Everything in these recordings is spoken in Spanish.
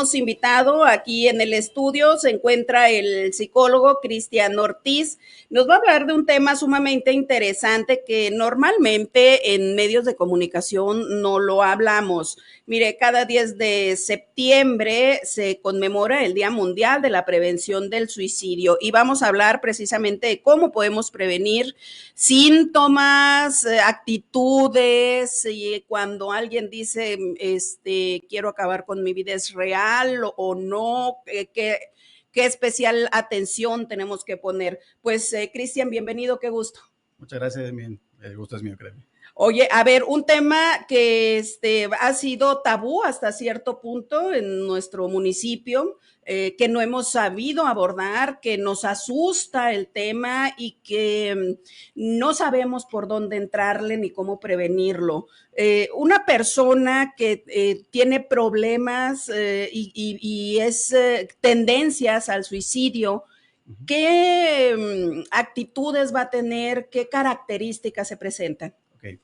Invitado aquí en el estudio se encuentra el psicólogo Cristian Ortiz. Nos va a hablar de un tema sumamente interesante que normalmente en medios de comunicación no lo hablamos. Mire, cada 10 de septiembre se conmemora el Día Mundial de la Prevención del Suicidio y vamos a hablar precisamente de cómo podemos prevenir síntomas, actitudes, y cuando alguien dice, quiero acabar con mi vida, ¿es real o no? ¿Qué especial atención tenemos que poner? Pues, Cristian, bienvenido, qué gusto. Muchas gracias, el gusto es mío, créeme. Oye, a ver, un tema que ha sido tabú hasta cierto punto en nuestro municipio, que no hemos sabido abordar, que nos asusta el tema y que no sabemos por dónde entrarle ni cómo prevenirlo. Una persona que tiene problemas y es tendencias al suicidio, ¿qué actitudes va a tener? ¿Qué características se presentan? Ok.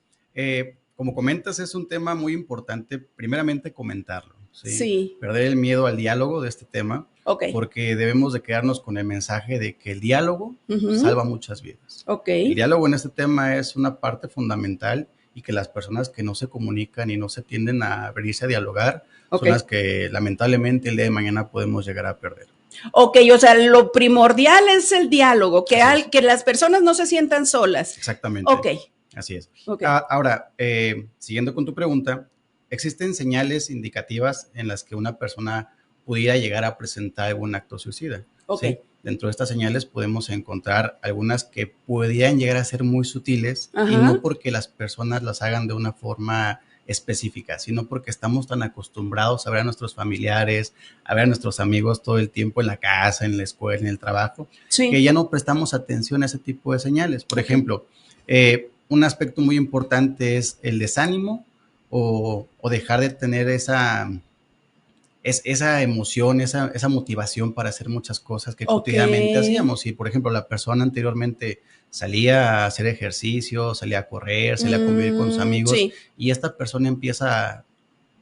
Como comentas, es un tema muy importante, primeramente comentarlo, ¿sí? Sí. Perder el miedo al diálogo de este tema, Okay. porque debemos de quedarnos con el mensaje de que el diálogo salva muchas vidas. Okay. El diálogo en este tema es una parte fundamental y que las personas que no se comunican y no se tienden a abrirse a dialogar son las que lamentablemente el día de mañana podemos llegar a perder. Ok, o sea, lo primordial es el diálogo, que las personas no se sientan solas. Exactamente. Ok. Así es. Okay. Ahora, siguiendo con tu pregunta, ¿existen señales indicativas en las que una persona pudiera llegar a presentar algún acto suicida? Okay. ¿Sí? Dentro de estas señales podemos encontrar algunas que podrían llegar a ser muy sutiles. Ajá. Y no porque las personas las hagan de una forma específica, sino porque estamos tan acostumbrados a ver a nuestros familiares, a ver a nuestros amigos todo el tiempo en la casa, en la escuela, en el trabajo, sí, que ya no prestamos atención a ese tipo de señales. Por ejemplo, un aspecto muy importante es el desánimo o dejar de tener esa emoción, esa motivación para hacer muchas cosas que cotidianamente hacíamos. Si, por ejemplo, la persona anteriormente salía a hacer ejercicio, salía a correr, salía a convivir con sus amigos, sí, y esta persona empieza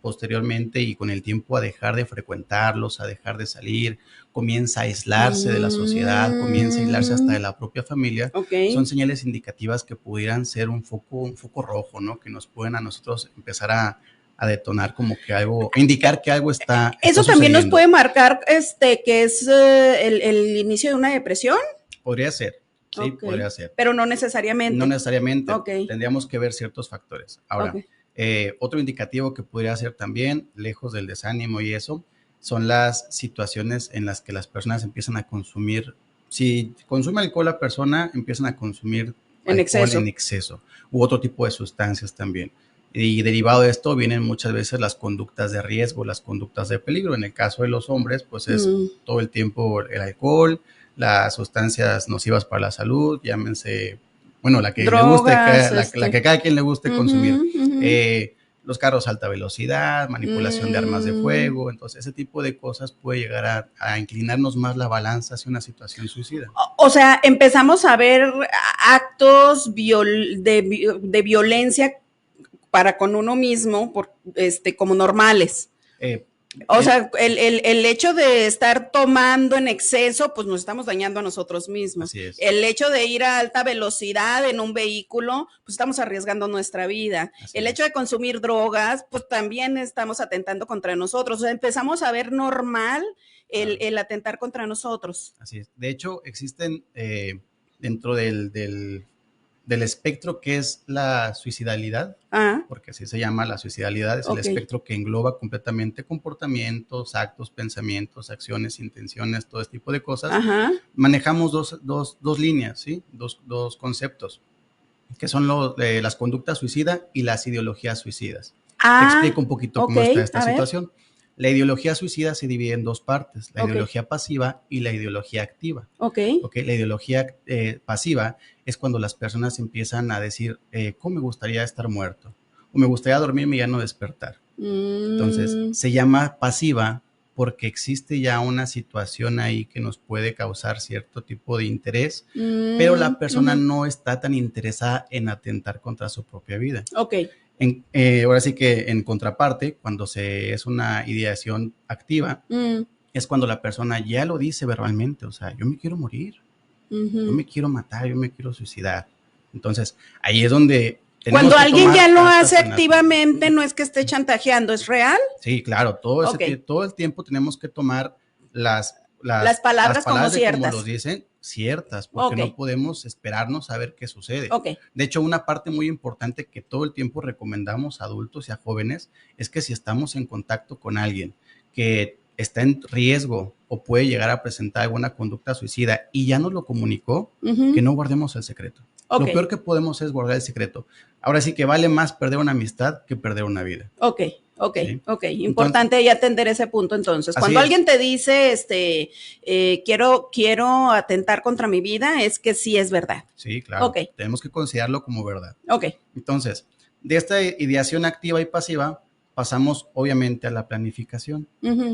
posteriormente y con el tiempo a dejar de frecuentarlos, a dejar de salir, comienza a aislarse de la sociedad, comienza a aislarse hasta de la propia familia. Son señales indicativas que pudieran ser un foco rojo, ¿no? Que nos pueden a nosotros empezar a detonar como que algo, indicar que algo está ¿Eso sucediendo. También nos puede marcar que es el inicio de una depresión? Podría ser, sí, podría ser. Pero no necesariamente. No necesariamente, tendríamos que ver ciertos factores. Ahora, otro indicativo que podría ser también, lejos del desánimo y eso, son las situaciones en las que las personas empiezan a consumir. Si consume alcohol la persona, empiezan a consumir alcohol en exceso u otro tipo de sustancias también. Y derivado de esto vienen muchas veces las conductas de riesgo, las conductas de peligro. En el caso de los hombres, pues es todo el tiempo el alcohol, las sustancias nocivas para la salud, llámense, bueno, la que drogas, le guste, la que cada quien le guste consumir. Los carros a alta velocidad, manipulación de armas de fuego. Entonces, ese tipo de cosas puede llegar a inclinarnos más la balanza hacia una situación suicida. O sea, empezamos a ver actos de violencia para con uno mismo, como normales. O sea, el hecho de estar tomando en exceso, pues nos estamos dañando a nosotros mismos. Así es. El hecho de ir a alta velocidad en un vehículo, pues estamos arriesgando nuestra vida. El hecho de consumir drogas, pues también estamos atentando contra nosotros. O sea, empezamos a ver normal el atentar contra nosotros. Así es. De hecho, existen dentro del espectro que es la suicidalidad, porque así se llama la suicidalidad, es el espectro que engloba completamente comportamientos, actos, pensamientos, acciones, intenciones, todo este tipo de cosas. Manejamos dos líneas, ¿sí? Dos conceptos, que son las conductas suicidas y las ideologías suicidas. Te explico un poquito cómo está esta situación. La ideología suicida se divide en dos partes, la ideología pasiva y la ideología activa. La ideología pasiva es cuando las personas empiezan a decir, ¿cómo me gustaría estar muerto? O me gustaría dormirme y ya no despertar. Entonces, se llama pasiva porque existe ya una situación ahí que nos puede causar cierto tipo de interés, pero la persona no está tan interesada en atentar contra su propia vida. Ahora sí que en contraparte, cuando es una ideación activa, es cuando la persona ya lo dice verbalmente, o sea, yo me quiero morir, yo me quiero matar, yo me quiero suicidar. Entonces, ahí es donde cuando alguien ya lo hace activamente, no es que esté chantajeando, ¿es real? Sí, claro, todo el tiempo tenemos que tomar las palabras como ciertas. Como lo dicen, ciertas, porque no podemos esperarnos a ver qué sucede. De hecho, una parte muy importante que todo el tiempo recomendamos a adultos y a jóvenes es que si estamos en contacto con alguien que está en riesgo o puede llegar a presentar alguna conducta suicida y ya nos lo comunicó, que no guardemos el secreto. Lo peor que podemos es guardar el secreto. Ahora sí que vale más perder una amistad que perder una vida. ¿Sí? Importante ya atender ese punto entonces. Cuando alguien te dice, quiero atentar contra mi vida, es que sí es verdad. Sí, claro. Tenemos que considerarlo como verdad. Entonces, de esta ideación activa y pasiva, pasamos obviamente a la planificación.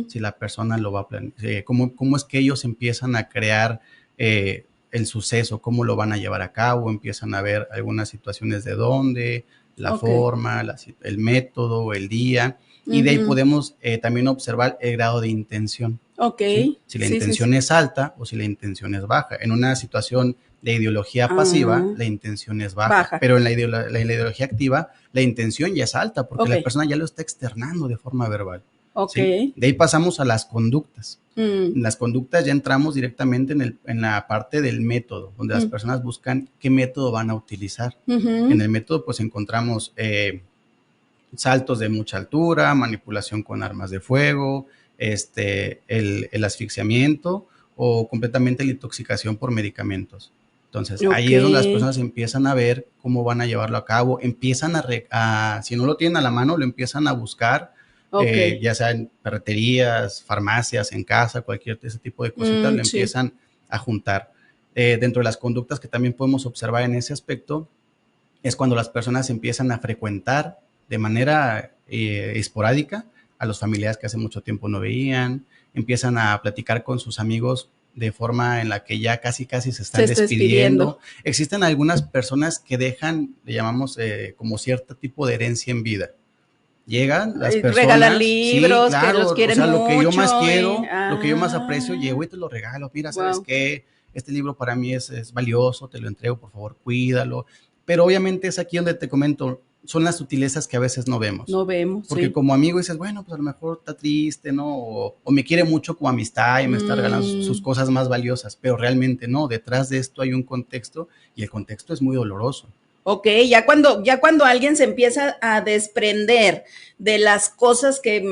Si la persona lo va a planificar, ¿cómo es que ellos empiezan a crear el suceso? ¿Cómo lo van a llevar a cabo? Empiezan a ver algunas situaciones de dónde, la forma, el método, el día, y de ahí podemos también observar el grado de intención. ¿Sí? Si la intención es alta o si la intención es baja. En una situación de ideología pasiva, la intención es baja. Pero en la ideología activa, la intención ya es alta porque la persona ya lo está externando de forma verbal. ¿Sí? De ahí pasamos a las conductas. En las conductas ya entramos directamente en la parte del método, donde las personas buscan qué método van a utilizar. En el método pues encontramos saltos de mucha altura, manipulación con armas de fuego, el asfixiamiento o completamente la intoxicación por medamentos. Entonces, ahí es donde las personas empiezan a ver cómo van a llevarlo a cabo, empiezan si no lo tienen a la mano, lo empiezan a buscar, ya sea en ferreterías, farmacias, en casa, ese tipo de cositas, lo empiezan a juntar. Dentro de las conductas que también podemos observar en ese aspecto, es cuando las personas empiezan a frecuentar de manera esporádica a los familiares que hace mucho tiempo no veían, empiezan a platicar con sus amigos de forma en la que ya casi se están despidiendo. Existen algunas personas que dejan, le llamamos como cierto tipo de herencia en vida. Llegan las personas, regalan libros, sí, claro, que los quieren mucho. Lo que yo más quiero, lo que yo más aprecio, llego y te lo regalo. Mira, ¿sabes qué? Este libro para mí es valioso, te lo entrego, por favor, cuídalo. Pero obviamente es aquí donde te comento, son las sutilezas que a veces no vemos. Porque como amigo dices, bueno, pues a lo mejor está triste, ¿no? O me quiere mucho como amistad y me está regalando sus cosas más valiosas, pero realmente no, detrás de esto hay un contexto y el contexto es muy doloroso. Ya cuando alguien se empieza a desprender de las cosas que,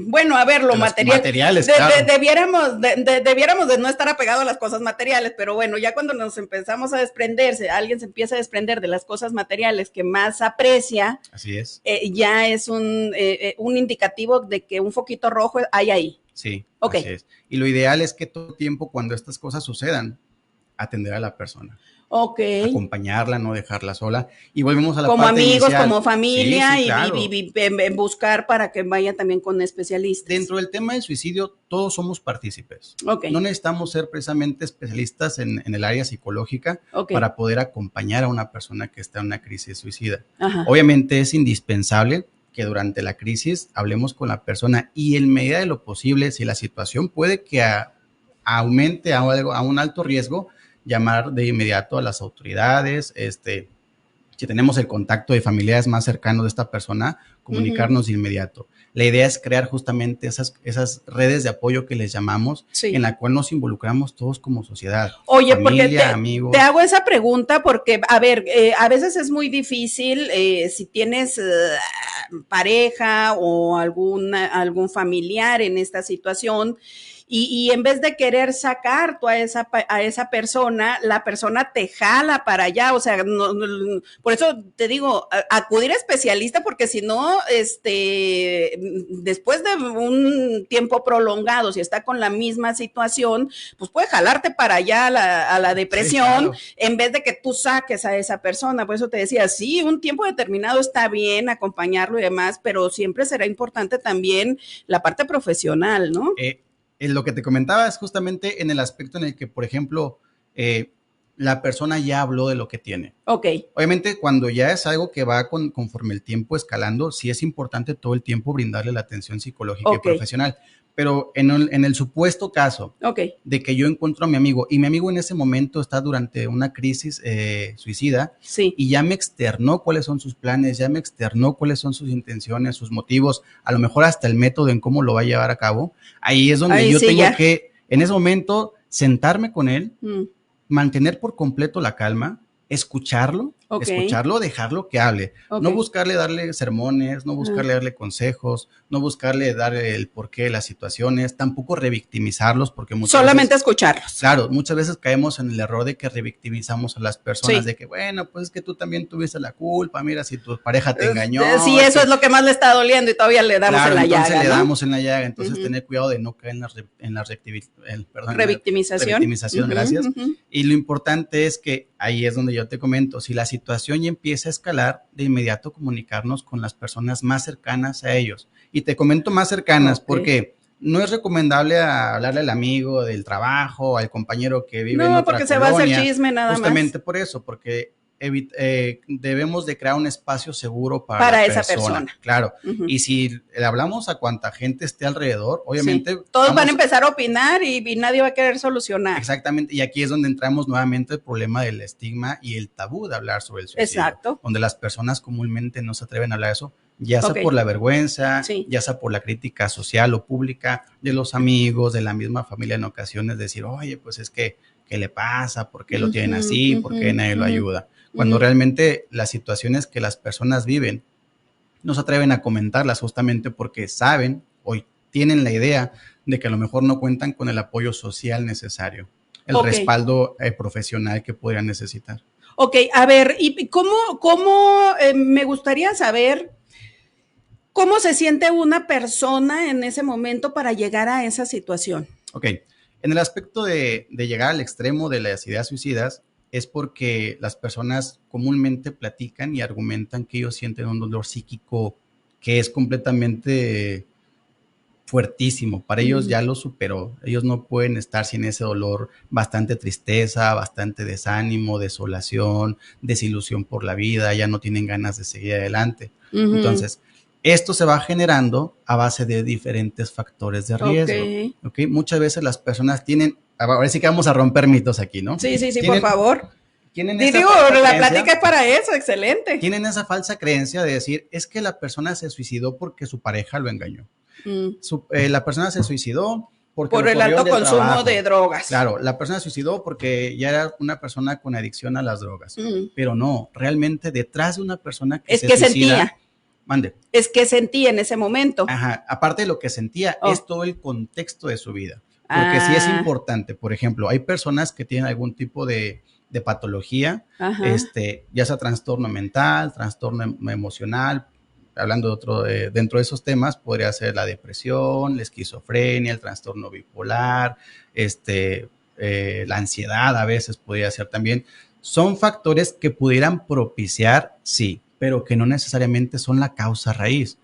bueno, a ver, lo material. Materiales, claro. Debiéramos de no estar apegados a las cosas materiales, pero bueno, ya cuando nos empezamos a desprenderse, alguien se empieza a desprender de las cosas materiales que más aprecia. Así es. Ya es un indicativo de que un foquito rojo hay ahí. Sí, así es. Y lo ideal es que todo el tiempo cuando estas cosas sucedan, atender a la persona. Acompañarla, no dejarla sola. Y volvemos a la como parte amigos, inicial. Como familia, sí, claro. y buscar para que vaya también con especialistas. Dentro del tema del suicidio, todos somos partícipes. No necesitamos ser precisamente especialistas en el área psicológica para poder acompañar a una persona que está en una crisis suicida. Obviamente es indispensable que durante la crisis hablemos con la persona y en medida de lo posible, si la situación puede que aumente a un alto riesgo, llamar de inmediato a las autoridades, si tenemos el contacto de familiares más cercanos de esta persona, comunicarnos de inmediato. La idea es crear justamente esas redes de apoyo que les llamamos, en la cual nos involucramos todos como sociedad. Oye, familia, porque amigos. Te hago esa pregunta porque, a ver, a veces es muy difícil si tienes pareja o algún familiar en esta situación. Y en vez de querer sacar tú a esa persona, la persona te jala para allá, o sea, por eso te digo, acudir a especialista, porque si no, después de un tiempo prolongado, si está con la misma situación, pues puede jalarte para allá a la depresión, sí, claro, en vez de que tú saques a esa persona. Por eso te decía, sí, un tiempo determinado está bien acompañarlo y demás, pero siempre será importante también la parte profesional, ¿no? Lo que te comentaba es justamente en el aspecto en el que, por ejemplo, la persona ya habló de lo que tiene. Ok. Obviamente, cuando ya es algo que va conforme el tiempo escalando, sí es importante todo el tiempo brindarle la atención psicológica y profesional. Pero en el supuesto caso de que yo encuentro a mi amigo y mi amigo en ese momento está durante una crisis suicida y ya me externó cuáles son sus planes, ya me externó cuáles son sus intenciones, sus motivos, a lo mejor hasta el método en cómo lo va a llevar a cabo, ahí es donde yo tengo que, en ese momento, sentarme con él, mantener por completo la calma, escucharlo, dejarlo que hable, no buscarle darle sermones, no buscarle darle consejos, no buscarle darle el porqué de las situaciones, tampoco revictimizarlos, porque solamente escucharlos. Claro, muchas veces caemos en el error de que revictimizamos a las personas, de que bueno, pues es que tú también tuviste la culpa, mira, si tu pareja te engañó. Sí, eso es lo que más le está doliendo y todavía le damos en la llaga, le damos en la llaga, entonces tener cuidado de no caer en la revictimización. Gracias. Y lo importante es que ahí es donde yo te comento, si la situación ya empieza a escalar, de inmediato comunicarnos con las personas más cercanas a ellos. Y te comento más cercanas porque no es recomendable hablarle al amigo del trabajo, al compañero que vive en otra porque colonia, se va a hacer chisme nada justamente más. Por eso, porque debemos de crear un espacio seguro para esa persona. Claro, y si le hablamos a cuanta gente esté alrededor, obviamente... todos van a empezar a opinar y nadie va a querer solucionar. Exactamente, y aquí es donde entramos nuevamente el problema del estigma y el tabú de hablar sobre el suicidio. Donde las personas comúnmente no se atreven a hablar de eso, ya sea por la vergüenza, ya sea por la crítica social o pública de los amigos, de la misma familia en ocasiones, decir, oye, pues es que, ¿qué le pasa? ¿Por qué lo tienen así? ¿Por qué nadie lo ayuda? Cuando realmente las situaciones que las personas viven no se atreven a comentarlas justamente porque saben o tienen la idea de que a lo mejor no cuentan con el apoyo social necesario, el respaldo profesional que podrían necesitar. Ok, a ver, ¿y cómo me gustaría saber cómo se siente una persona en ese momento para llegar a esa situación? Ok, en el aspecto de llegar al extremo de las ideas suicidas, es porque las personas comúnmente platican y argumentan que ellos sienten un dolor psíquico que es completamente fuertísimo. Para ellos ya lo superó. Ellos no pueden estar sin ese dolor, bastante tristeza, bastante desánimo, desolación, desilusión por la vida, ya no tienen ganas de seguir adelante. Entonces, esto se va generando a base de diferentes factores de riesgo. ¿Okay? Muchas veces las personas tienen... Ahora sí que vamos a romper mitos aquí, ¿no? Sí, por favor. La plática es para eso, excelente. Tienen esa falsa creencia de decir, es que la persona se suicidó porque su pareja lo engañó. La persona se suicidó por el alto consumo de drogas. Claro, la persona se suicidó porque ya era una persona con adicción a las drogas. Pero no, realmente detrás de una persona que se suicida... sentía. Mande. Es que sentía en ese momento. Ajá, aparte de lo que sentía, es todo el contexto de su vida. Porque sí es importante, por ejemplo, hay personas que tienen algún tipo de patología, ya sea trastorno mental, trastorno emocional, hablando de otro, dentro de esos temas, podría ser la depresión, la esquizofrenia, el trastorno bipolar, la ansiedad a veces podría ser también. Son factores que pudieran propiciar, sí, pero que no necesariamente son la causa raíz.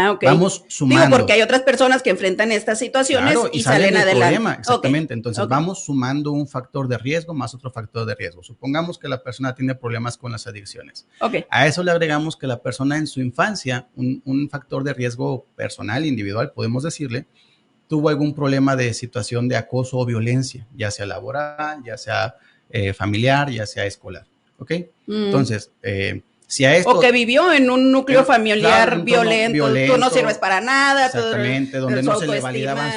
Ok. Vamos sumando. Digo, porque hay otras personas que enfrentan estas situaciones y salen adelante. Problema, exactamente. Entonces, vamos sumando un factor de riesgo más otro factor de riesgo. Supongamos que la persona tiene problemas con las adicciones. A eso le agregamos que la persona en su infancia, un factor de riesgo personal, individual, podemos decirle, tuvo algún problema de situación de acoso o violencia, ya sea laboral, ya sea familiar, ya sea escolar. Entonces, si a esto, o que vivió en un núcleo familiar violento, tú no sirves para nada. Exactamente, donde no se le validaban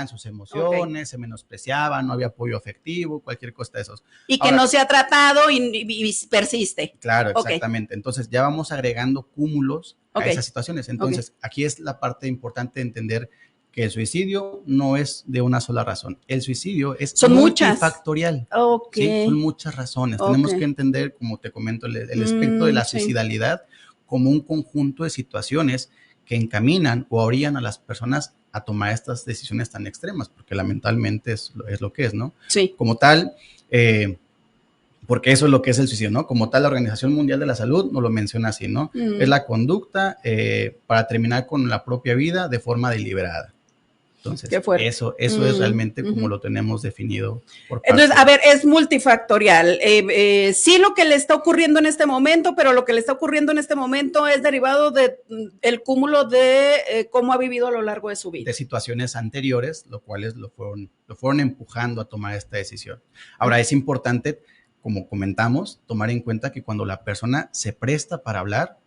sus emociones, se menospreciaban, no había apoyo afectivo, cualquier cosa de esos. Y que no se ha tratado y persiste. Claro, exactamente. Entonces ya vamos agregando cúmulos a esas situaciones. Entonces aquí es la parte importante de entender que el suicidio no es de una sola razón. El suicidio es multifactorial. ¿Sí? Son muchas razones. Tenemos que entender, como te comento, el espectro de la suicidalidad como un conjunto de situaciones que encaminan o orillan a las personas a tomar estas decisiones tan extremas, porque lamentablemente es lo que es, ¿no? Sí. Como tal, porque eso es lo que es el suicidio, ¿no? Como tal, la Organización Mundial de la Salud nos lo menciona así, ¿no? Es la conducta para terminar con la propia vida de forma deliberada. Entonces, eso es realmente como lo tenemos definido. Entonces, a ver, es multifactorial. Sí lo que le está ocurriendo en este momento, pero lo que le está ocurriendo en este momento es derivado del cúmulo de cómo ha vivido a lo largo de su vida. De situaciones anteriores, lo cuales lo fueron empujando a tomar esta decisión. Ahora, es importante, como comentamos, tomar en cuenta que cuando la persona se presta para hablar,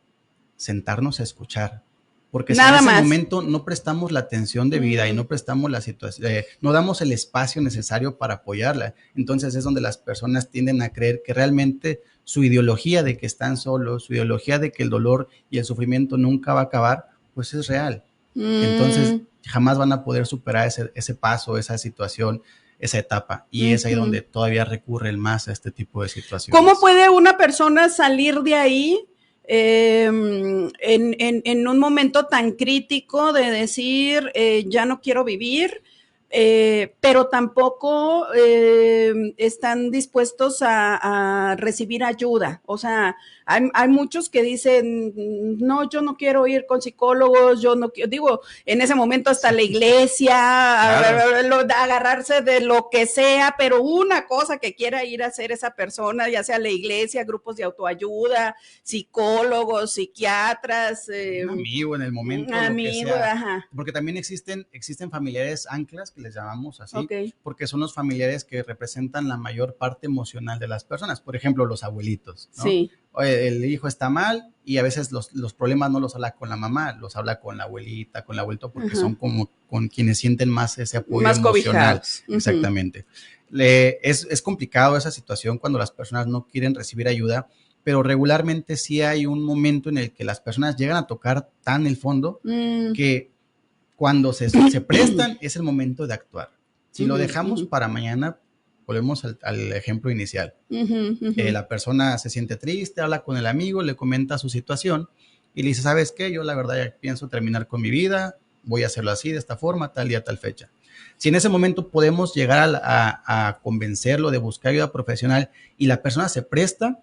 sentarnos a escuchar. Porque si en ese momento no prestamos la atención debida y no prestamos la situación, no damos el espacio necesario para apoyarla, entonces es donde las personas tienden a creer que realmente su ideología de que están solos, su ideología de que el dolor y el sufrimiento nunca va a acabar, pues es real. Entonces jamás van a poder superar ese paso, esa situación, esa etapa, y es ahí donde todavía recurren más a este tipo de situaciones. ¿Cómo puede una persona salir de ahí en un momento tan crítico de decir ya no quiero vivir, pero tampoco están dispuestos a recibir ayuda? O sea, hay muchos que dicen, no, yo no quiero ir con psicólogos, yo no quiero, digo, en ese momento hasta la iglesia, claro, agarrarse de lo que sea, pero una cosa que quiera ir a hacer esa persona, ya sea la iglesia, grupos de autoayuda, psicólogos, psiquiatras. Un amigo en el momento, lo que sea. Ajá. Porque también existen familiares anclas, que les llamamos así, porque son los familiares que representan la mayor parte emocional de las personas. Por ejemplo, los abuelitos, ¿no? Sí. El hijo está mal y a veces los problemas no los habla con la mamá, los habla con la abuelita, con el abuelito, porque son como con quienes sienten más ese apoyo más emocional. Exactamente. Es complicado esa situación cuando las personas no quieren recibir ayuda, pero regularmente sí hay un momento en el que las personas llegan a tocar tan el fondo que cuando se prestan es el momento de actuar. Si lo dejamos para mañana, volvemos al ejemplo inicial. La persona se siente triste, habla con el amigo, le comenta su situación y le dice, ¿sabes qué? Yo la verdad ya pienso terminar con mi vida, voy a hacerlo así, de esta forma, tal día, tal fecha. Si en ese momento podemos llegar a convencerlo de buscar ayuda profesional y la persona se presta,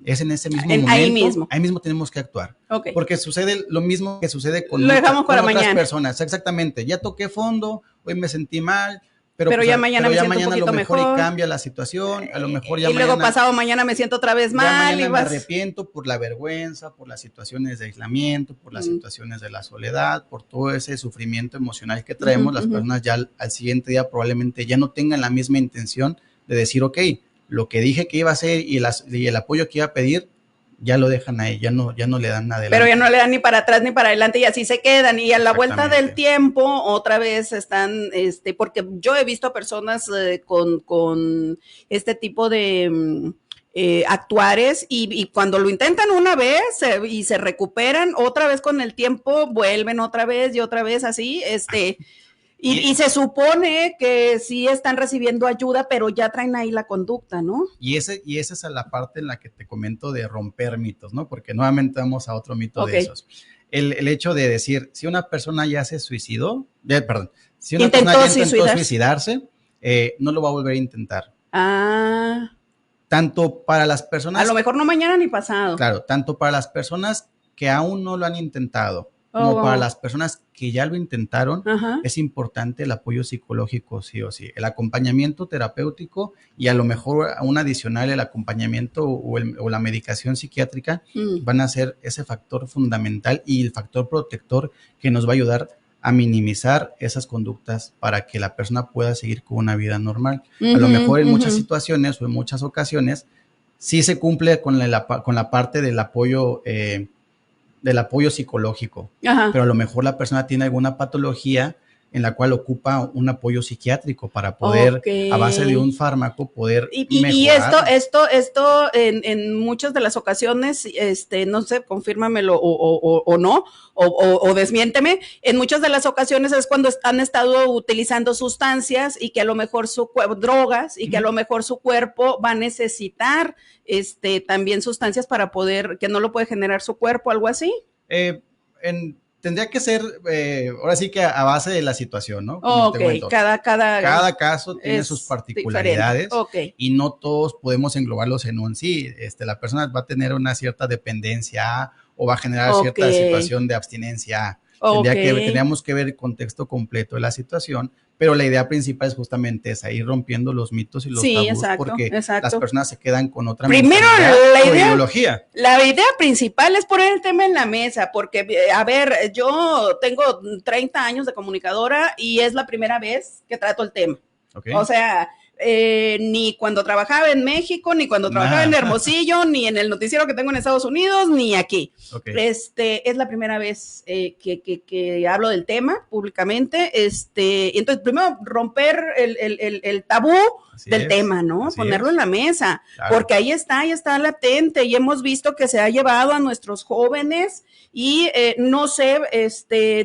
es en ese mismo momento. Ahí mismo tenemos que actuar. Porque sucede lo mismo que sucede con otras personas. Exactamente. Ya toqué fondo, hoy me sentí mal, pero ya mañana me siento un poquito mejor y cambia la situación, a lo mejor ya luego pasado mañana me siento otra vez mal. Ya mañana me arrepiento por la vergüenza, por las situaciones de aislamiento, por las situaciones de la soledad, por todo ese sufrimiento emocional que traemos. Las personas ya al siguiente día probablemente ya no tengan la misma intención de decir, ok, lo que dije que iba a hacer y el apoyo que iba a pedir, ya lo dejan ahí, ya no le dan nada adelante. Pero ya no le dan ni para atrás ni para adelante y así se quedan, y a la vuelta del tiempo otra vez están, porque yo he visto personas con este tipo de actuares y cuando lo intentan una vez y se recuperan, otra vez con el tiempo vuelven otra vez y otra vez así, Y se supone que sí están recibiendo ayuda, pero ya traen ahí la conducta, ¿no? Y esa es la parte en la que te comento de romper mitos, ¿no? Porque nuevamente vamos a otro mito de esos. El hecho de decir, si una persona ya se suicidó, si una persona ya intentó suicidarse, no lo va a volver a intentar. Tanto para las personas... A lo mejor no mañana ni pasado. Claro, tanto para las personas que aún no lo han intentado, como para las personas que ya lo intentaron, es importante el apoyo psicológico, sí o sí. El acompañamiento terapéutico y a lo mejor un adicional el acompañamiento o la medicación psiquiátrica van a ser ese factor fundamental y el factor protector que nos va a ayudar a minimizar esas conductas para que la persona pueda seguir con una vida normal. A lo mejor en muchas situaciones o en muchas ocasiones sí se cumple con la parte del apoyo psicológico, pero a lo mejor la persona tiene alguna patología en la cual ocupa un apoyo psiquiátrico para poder, a base de un fármaco, poder mejorar. Y esto en muchas de las ocasiones, no sé, confírmamelo o no, o desmiénteme, en muchas de las ocasiones es cuando han estado utilizando sustancias y que a lo mejor drogas, y que a lo mejor su cuerpo va a necesitar también sustancias para poder, que no lo puede generar su cuerpo, algo así. Tendría que ser, ahora sí que a base de la situación, ¿no? Cada caso tiene sus particularidades y no todos podemos englobarlos en un sí. La persona va a tener una cierta dependencia o va a generar cierta situación de abstinencia. Tendríamos que ver el contexto completo de la situación, pero la idea principal es justamente esa, ir rompiendo los mitos y los tabús, porque las personas se quedan con otra ideología. La idea principal es poner el tema en la mesa, porque, a ver, yo tengo 30 años de comunicadora y es la primera vez que trato el tema. O sea, ni cuando trabajaba en México, ni cuando trabajaba en Hermosillo, ni en el noticiero que tengo en Estados Unidos, ni aquí. Es la primera vez que hablo del tema públicamente. Entonces, primero romper el tabú del tema, ¿no? Ponerlo en la mesa, porque ahí está latente y hemos visto que se ha llevado a nuestros jóvenes y no sé,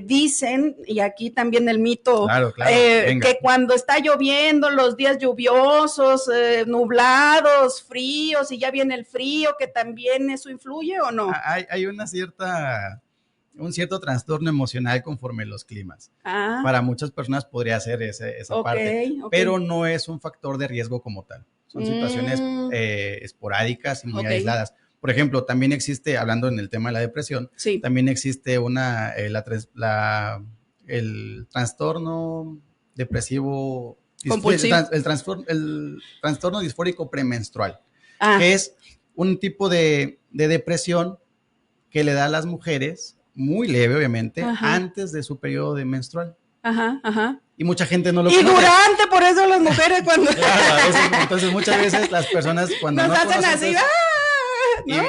dicen, y aquí también el mito, que cuando está lloviendo, los días lluviosos, nublados, fríos, y ya viene el frío, que también eso influye ¿o no? Hay un cierto trastorno emocional conforme los climas. Para muchas personas podría ser esa parte, pero no es un factor de riesgo como tal. Son situaciones esporádicas y muy aisladas. Por ejemplo, también existe, hablando en el tema de la depresión, también existe el trastorno depresivo compulsivo, el trastorno disfórico premenstrual, que es un tipo de depresión que le da a las mujeres, muy leve obviamente, antes de su periodo de menstrual. Y mucha gente no lo conoce. Y durante, por eso las mujeres cuando... Entonces muchas veces las personas cuando nos hacen así,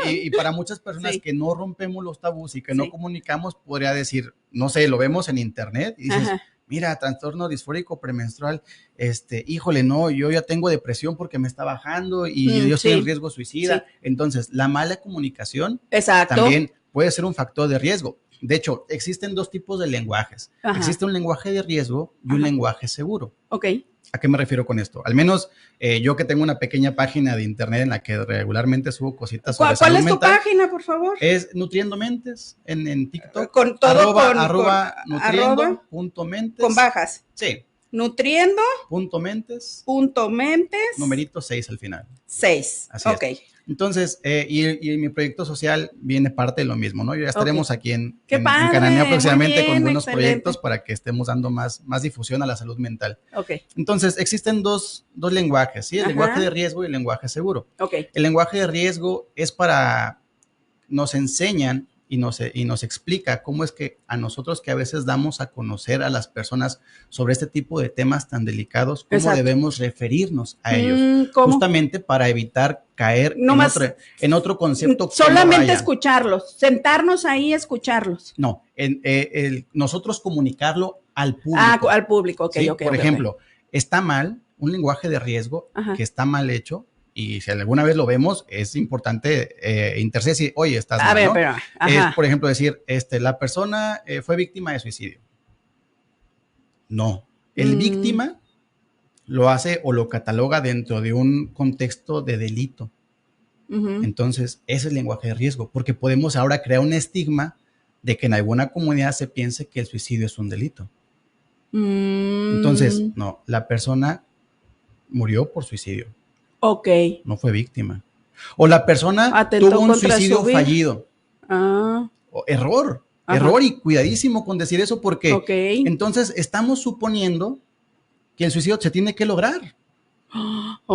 y para muchas personas que no rompemos los tabús y que no comunicamos, podría decir, no sé, lo vemos en internet y dices, mira, trastorno disfórico premenstrual, híjole, no, yo ya tengo depresión porque me está bajando y yo estoy en riesgo suicida. Entonces, la mala comunicación también puede ser un factor de riesgo. De hecho, existen dos tipos de lenguajes. Existe un lenguaje de riesgo y un lenguaje seguro. ¿A qué me refiero con esto? Al menos yo que tengo una pequeña página de internet en la que regularmente subo cositas sobre salud mental. ¿Cuál es tu página, por favor? Es Nutriendo Mentes en TikTok. Con todo arroba nutriendo.mentes. Con bajas. Sí. Nutriendo.mentes. Numerito 6 al final. 6. Así es. Entonces, y mi proyecto social viene parte de lo mismo, ¿no? Ya estaremos aquí en Cananea próximamente con buenos proyectos para que estemos dando más difusión a la salud mental. Entonces, existen dos lenguajes, ¿sí? El lenguaje de riesgo y el lenguaje seguro. El lenguaje de riesgo es nos enseñan y nos explica cómo es que a nosotros que a veces damos a conocer a las personas sobre este tipo de temas tan delicados, cómo debemos referirnos a ellos, justamente para evitar caer en otro concepto. Solamente escucharlos, sentarnos ahí y escucharlos. No, nosotros comunicarlo al público. Al público, ¿sí? Por ejemplo, está mal, un lenguaje de riesgo que está mal hecho, y si alguna vez lo vemos, es importante interceder, oye, estás mal, ¿no? Pero, es, por ejemplo, decir, la persona fue víctima de suicidio. No, el víctima lo hace o lo cataloga dentro de un contexto de delito. Entonces, ese es el lenguaje de riesgo, porque podemos ahora crear un estigma de que en alguna comunidad se piense que el suicidio es un delito. Entonces, no, la persona murió por suicidio. No fue víctima. O la persona tuvo un suicidio fallido. Error y cuidadísimo con decir eso porque entonces estamos suponiendo que el suicidio se tiene que lograr.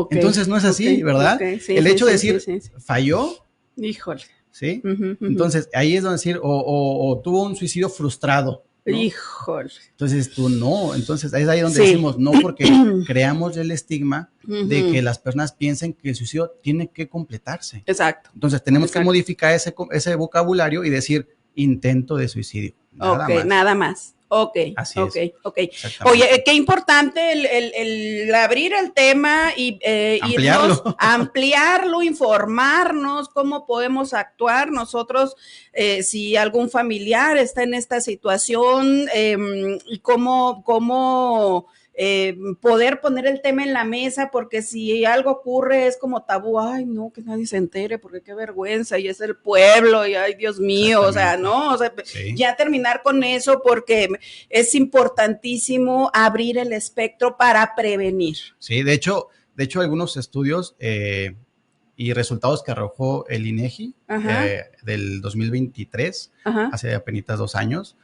Entonces no es así, ¿verdad? Sí, el hecho de decir falló. Híjole. ¿Sí? Entonces ahí es donde decir o tuvo un suicidio frustrado. ¿no? Híjole. Entonces tú no, entonces es ahí donde decimos no, porque creamos el estigma de que las personas piensen que el suicidio tiene que completarse. Exacto. Entonces tenemos que modificar ese vocabulario y decir intento de suicidio. Nada más. Así es. Oye, qué importante el abrir el tema y ampliarlo, informarnos cómo podemos actuar nosotros si algún familiar está en esta situación y cómo poder poner el tema en la mesa, porque si algo ocurre es como tabú, ay no, que nadie se entere, porque qué vergüenza, y es el pueblo, y ay Dios mío, o sea, no, ya terminar con eso, porque es importantísimo abrir el espectro para prevenir. Sí, de hecho algunos estudios y resultados que arrojó el INEGI del 2023, hace apenas 2 años,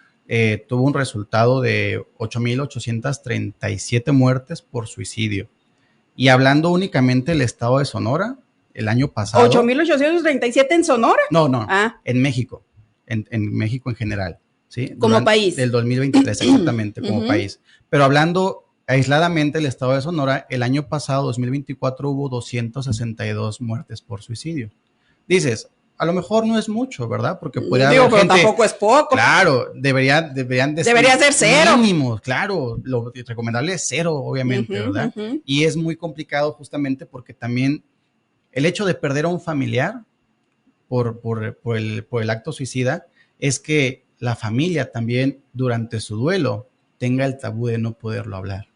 tuvo un resultado de 8,837 muertes por suicidio. Y hablando únicamente del estado de Sonora, el año pasado... 8,837 en Sonora. No, en México, en México en general, ¿sí? Como país. Del 2023, exactamente, como país. Pero hablando aisladamente del estado de Sonora, el año pasado, 2024, hubo 262 muertes por suicidio. Dices, a lo mejor no es mucho, ¿verdad? Porque puede haber pero gente, tampoco es poco. Claro, debería ser cero. Mínimos, claro, lo recomendable es cero, obviamente, ¿verdad? Y es muy complicado justamente porque también el hecho de perder a un familiar por el acto suicida es que la familia también durante su duelo tenga el tabú de no poderlo hablar.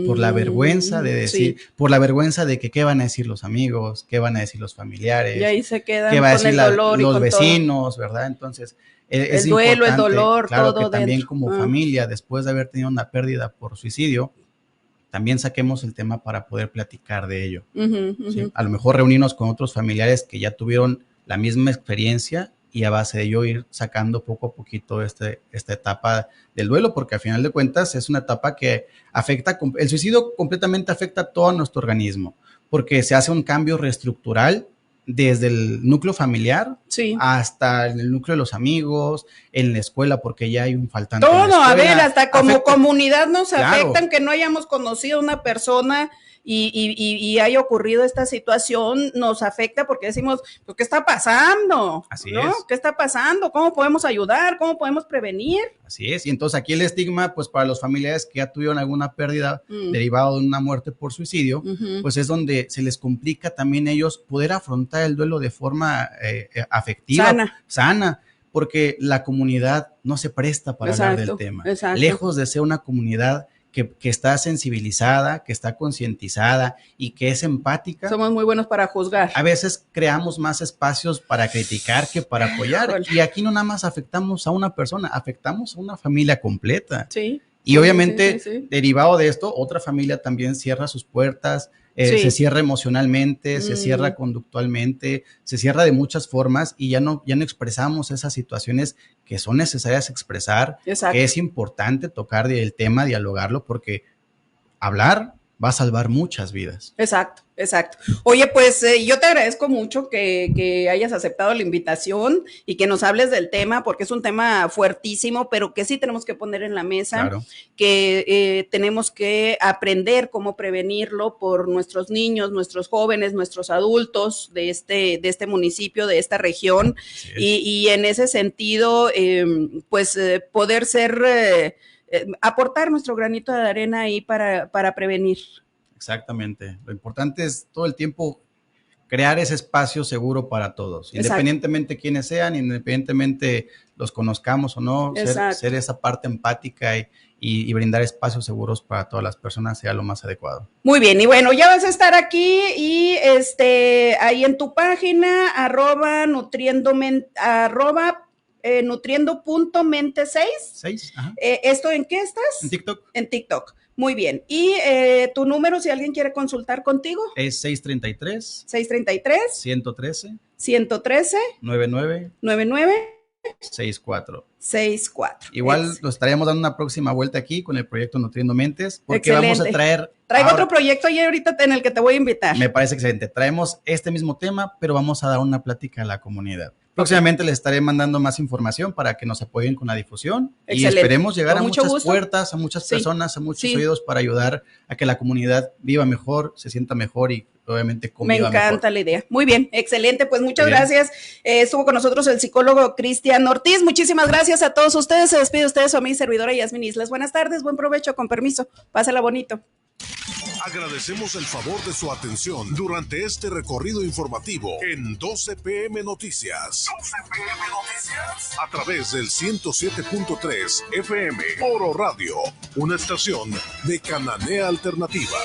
Por la vergüenza de decir, por la vergüenza de que qué van a decir los amigos, qué van a decir los familiares, y ahí se quedan qué va a decir el dolor los vecinos, todo. ¿Verdad? Entonces, es duelo, el dolor, claro, todo que también dentro. Como familia, después de haber tenido una pérdida por suicidio, también saquemos el tema para poder platicar de ello. ¿Sí? A lo mejor reunirnos con otros familiares que ya tuvieron la misma experiencia y a base de ello ir sacando poco a poquito esta etapa del duelo, porque al final de cuentas es una etapa que afecta, el suicidio completamente afecta a todo nuestro organismo, porque se hace un cambio reestructural desde el núcleo familiar hasta el núcleo de los amigos, en la escuela, porque ya hay un faltante. Todo, a ver, hasta como comunidad nos afectan, que no hayamos conocido a una persona y haya ocurrido esta situación, nos afecta porque decimos, pues, ¿qué está pasando? Así ¿no? es. ¿Qué está pasando? ¿Cómo podemos ayudar? ¿Cómo podemos prevenir? Así es, y entonces aquí el estigma, pues para los familiares que ya tuvieron alguna pérdida derivada de una muerte por suicidio, pues es donde se les complica también ellos poder afrontar el duelo de forma afectiva, sana, porque la comunidad no se presta para hablar del tema. Lejos de ser una comunidad que está sensibilizada, que está concientizada y que es empática. Somos muy buenos para juzgar. A veces creamos más espacios para criticar que para apoyar. Y aquí no nada más afectamos a una persona, afectamos a una familia completa. Sí. Y obviamente, derivado de esto, otra familia también cierra sus puertas, se cierra emocionalmente, se cierra conductualmente, se cierra de muchas formas y ya no expresamos esas situaciones que son necesarias expresar, que es importante tocar el tema, dialogarlo, porque hablar va a salvar muchas vidas. Exacto. Oye, pues yo te agradezco mucho que hayas aceptado la invitación y que nos hables del tema, porque es un tema fuertísimo, pero que sí tenemos que poner en la mesa, que tenemos que aprender cómo prevenirlo por nuestros niños, nuestros jóvenes, nuestros adultos de este municipio, de esta región, y en ese sentido, poder aportar nuestro granito de arena ahí para prevenir. Exactamente. Lo importante es todo el tiempo crear ese espacio seguro para todos, independientemente quiénes sean, independientemente los conozcamos o no, ser esa parte empática y brindar espacios seguros para todas las personas sea lo más adecuado. Muy bien, y bueno, ya vas a estar aquí y ahí en tu página, nutriendo.mente6. ¿Esto en qué estás? En TikTok. En TikTok. Muy bien. ¿Y tu número, si alguien quiere consultar contigo? Es 633. 113. 99. 64. Igual lo estaríamos dando una próxima vuelta aquí con el proyecto Nutriendo Mentes, porque vamos a traer... Traigo otro proyecto ahí ahorita en el que te voy a invitar. Me parece excelente. Traemos este mismo tema, pero vamos a dar una plática a la comunidad. Próximamente les estaré mandando más información para que nos apoyen con la difusión. Excelente. Y esperemos llegar a muchas puertas, a muchas personas, a muchos oídos para ayudar a que la comunidad viva mejor, se sienta mejor y obviamente conviva mejor. Me encanta la idea. Muy bien, excelente. Pues muchas gracias. Estuvo con nosotros el psicólogo Cristian Ortiz. Muchísimas gracias a todos ustedes. Se despide ustedes a mi servidora Yasmin Islas. Buenas tardes, buen provecho, con permiso. Pásala bonito. Agradecemos el favor de su atención durante este recorrido informativo en 12 PM Noticias. 12 PM Noticias. A través del 107.3 FM Oro Radio, una estación de Cananea Alternativa.